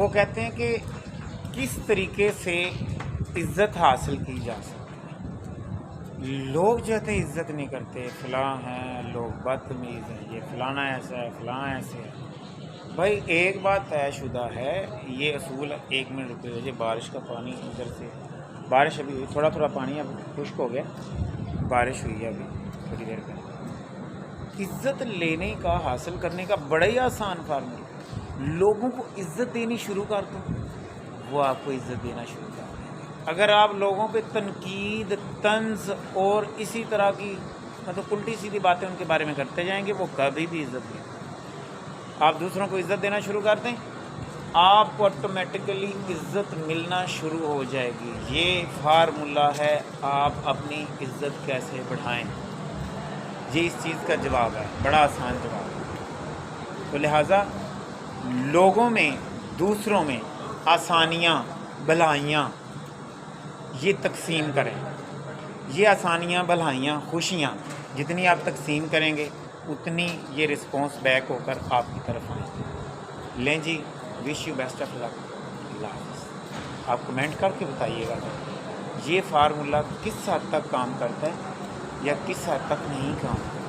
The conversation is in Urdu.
وہ کہتے ہیں کہ کس طریقے سے عزت حاصل کی جا سکتی ہے۔ لوگ جو ہے عزت نہیں کرتے، فلاں ہیں، لوگ بدتمیز ہیں، یہ فلانا ایسا ہے، فلاں ایسے ہے۔ بھائی ایک بات طے شدہ ہے، یہ اصول ہے، 1 منٹ رکے ہوئے، بارش کا پانی ادھر سے، بارش ابھی ہوئی، تھوڑا تھوڑا پانی اب خشک ہو گیا، بارش ہوئی ہے ابھی تھوڑی دیر پہلے۔ عزت لینے کا، حاصل کرنے کا بڑا ہی آسان فارمولہ، لوگوں کو عزت دینی شروع کر دو، وہ آپ کو عزت دینا شروع کر دیں۔ اگر آپ لوگوں پہ تنقید، طنز اور اسی طرح کی مطلب الٹی سیدھی باتیں ان کے بارے میں کرتے جائیں گے، وہ کبھی بھی عزت نہیں۔ آپ دوسروں کو عزت دینا شروع کر دیں، آپ کو آٹومیٹیکلی عزت ملنا شروع ہو جائے گی۔ یہ فارمولہ ہے، آپ اپنی عزت کیسے بڑھائیں، یہ اس چیز کا جواب ہے، بڑا آسان جواب ہے۔ تو لہٰذا لوگوں میں، دوسروں میں آسانیاں، بھلائیاں یہ تقسیم کریں۔ یہ آسانیاں، بھلائیاں، خوشیاں جتنی آپ تقسیم کریں گے اتنی یہ رسپانس بیک ہو کر آپ کی طرف آئیں۔ لیں جی، وش یو بیسٹ آف لک، اللہ حافظ۔ آپ کمنٹ کر کے بتائیے گا یہ فارمولہ کس حد تک کام کرتا ہے یا کس حد تک نہیں کام کرتا۔